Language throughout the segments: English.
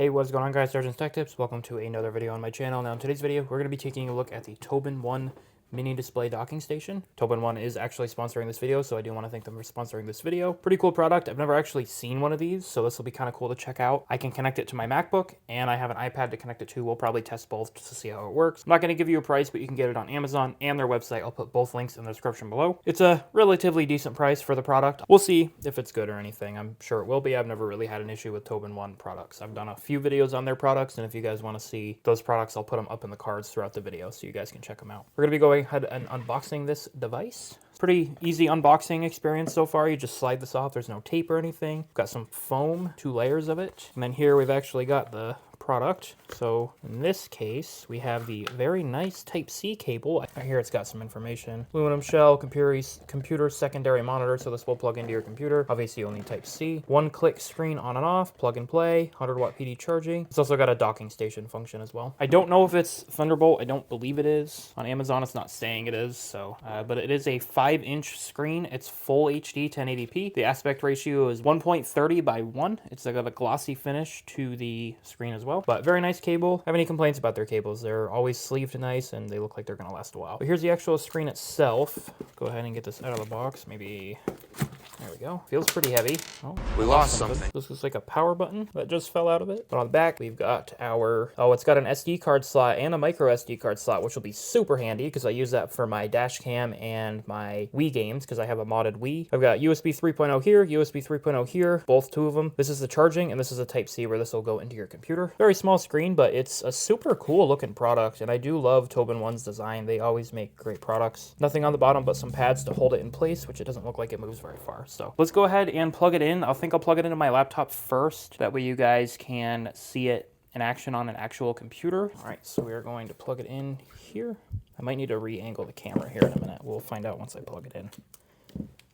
Hey, what's going on, guys? SargeantsTechTips. Welcome to another video on my channel. Now in today's video, we're going to be taking a look at the TobenOne mini display docking station. TobenOne is actually sponsoring this video, so I do want to thank them for sponsoring this video. Pretty cool product. I've never actually seen one of these, so this will be kind of cool to check out. I can connect it to my MacBook, and I have an iPad to connect it to. We'll probably test both just to see how it works. I'm not going to give you a price, but you can get it on Amazon and their website. I'll put both links in the description below. It's a relatively decent price for the product. We'll see if it's good or anything. I'm sure it will be. I've never really had an issue with TobenOne products. I've done a few videos on their products, and if you guys want to see those products, I'll put them up in the cards throughout the video so you guys can check them out. We're going to be going ahead and unboxing this device. Pretty easy unboxing experience so far. You just slide this off. There's no tape or anything. Got some foam, 2 layers of it. And then here we've actually got the product. So in this case, we have the very nice Type-C cable. Right here it's got some information. Aluminum shell, computer secondary monitor, so this will plug into your computer. Obviously you'll need Type-C. 1-click screen on and off, plug and play, 100-watt PD charging. It's also got a docking station function as well. I don't know if it's Thunderbolt. I don't believe it is. On Amazon it's not saying it is, so but it is a 5-inch screen. It's full HD 1080p. The aspect ratio is 1.30 by 1. It's got a glossy finish to the screen as well. But very nice cable. I have any complaints about their cables. They're always sleeved nice and they look like they're gonna last a while. But here's the actual screen itself. Go ahead and get this out of the box. Maybe, there we go. Feels pretty heavy. Oh, we lost something. This looks like a power button that just fell out of it. But on the back, we've got our, it's got an SD card slot and a micro SD card slot, which will be super handy because I use that for my dash cam and my Wii games because I have a modded Wii. I've got USB 3.0 here, USB 3.0 here, both 2 of them. This is the charging and this is a Type-C where this will go into your computer. Very small screen, but it's a super cool looking product, and I do love TobenOne's design. They always make great products. Nothing on the bottom but some pads to hold it in place, which it doesn't look like it moves very far. So let's go ahead and plug it in. I think I'll plug it into my laptop first. That way you guys can see it in action on an actual computer. All right, so we are going to plug it in here. I might need to re-angle the camera here in a minute. We'll find out once I plug it in.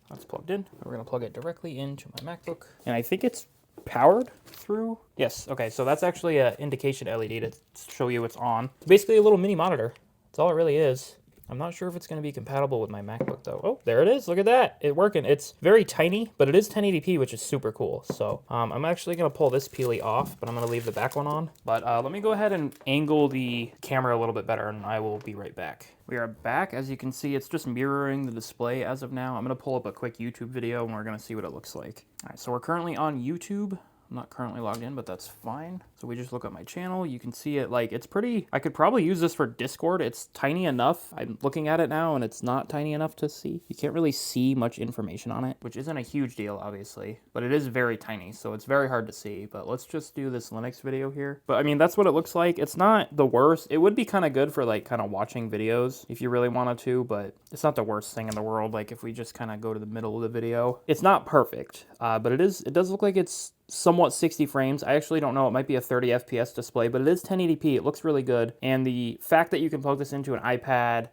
That's plugged in. We're gonna plug it directly into my MacBook. And I think it's powered through. Yes, okay, so that's actually an indication LED to show you it's on. It's basically a little mini monitor. That's all it really is. I'm not sure if it's going to be compatible with my MacBook though. Oh, there it is. Look at that. It's working. It's very tiny, but it is 1080p, which is super cool. So I'm actually going to pull this peely off, but I'm going to leave the back one on. But let me go ahead and angle the camera a little bit better, and I will be right back. We are back. As you can see, it's just mirroring the display as of now. I'm going to pull up a quick YouTube video, and we're going to see what it looks like. All right, so we're currently on YouTube. I'm not currently logged in, but that's fine. So we just look at my channel. You can see it, like, it's pretty, I could probably use this for Discord. It's tiny enough. I'm looking at it now and it's not tiny enough to see. You can't really see much information on it, which isn't a huge deal, obviously, but it is very tiny. So it's very hard to see, but let's just do this Linux video here. But I mean, that's what it looks like. It's not the worst. It would be kind of good for like kind of watching videos if you really wanted to, but it's not the worst thing in the world. Like if we just kind of go to the middle of the video, it's not perfect, but it does look like it's somewhat 60 frames. I actually don't know. It might be a 30 FPS display, but it is 1080p. It looks really good. And the fact that you can plug this into an iPad,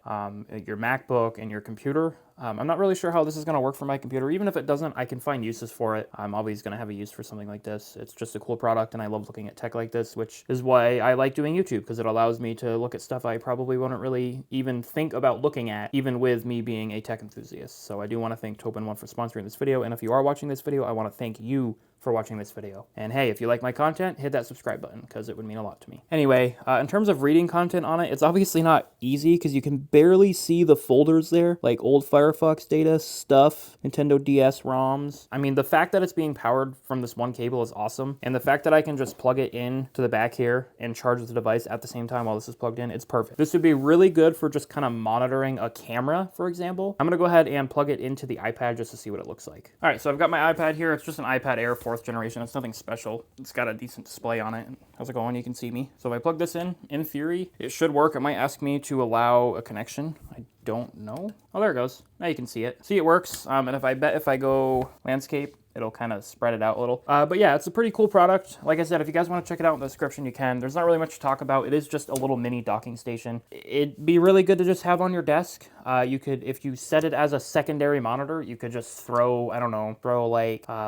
your MacBook, and your computer, I'm not really sure how this is going to work for my computer. Even if it doesn't, I can find uses for it. I'm always going to have a use for something like this. It's just a cool product, and I love looking at tech like this, which is why I like doing YouTube, because it allows me to look at stuff I probably wouldn't really even think about looking at, even with me being a tech enthusiast. So I do want to thank TobenOne for sponsoring this video, and if you are watching this video, I want to thank you for watching this video. And hey, if you like my content, hit that subscribe button because it would mean a lot to me. Anyway, in terms of reading content on it, it's obviously not easy because you can barely see the folders there, like old Firefox data, stuff, Nintendo DS ROMs. I mean, the fact that it's being powered from this one cable is awesome. And the fact that I can just plug it in to the back here and charge the device at the same time while this is plugged in, it's perfect. This would be really good for just kind of monitoring a camera, for example. I'm gonna go ahead and plug it into the iPad just to see what it looks like. All right, so I've got my iPad here. It's just an iPad Air 4th generation. It's nothing special. It's got a decent display on it. How's it going? You can see me. So if I plug this in theory, it should work. It might ask me to allow a connection. I don't know. Oh, there it goes. Now you can see it. See, it works. And if I go landscape, it'll kind of spread it out a little. But yeah, it's a pretty cool product. Like I said, if you guys want to check it out in the description, you can. There's not really much to talk about. It is just a little mini docking station. It'd be really good to just have on your desk. You could, if you set it as a secondary monitor, you could just throw, I don't know,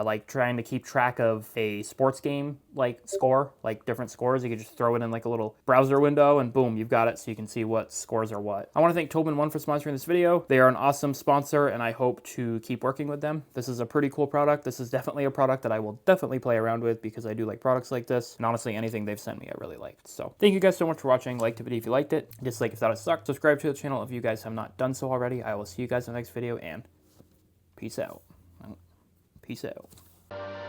like trying to keep track of a sports game, like score, like different scores. You could just throw it in like a little browser window and boom, you've got it so you can see what scores are what. I want to thank TobenOne for sponsoring this video. They are an awesome sponsor and I hope to keep working with them. This is a pretty cool product. This is definitely a product that I will definitely play around with because I do like products like this. And honestly, anything they've sent me, I really liked. So thank you guys so much for watching. Like the video if you liked it. Dislike if you thought it sucked. Subscribe to the channel if you guys have not done so already. I will see you guys in the next video and peace out. Peace out.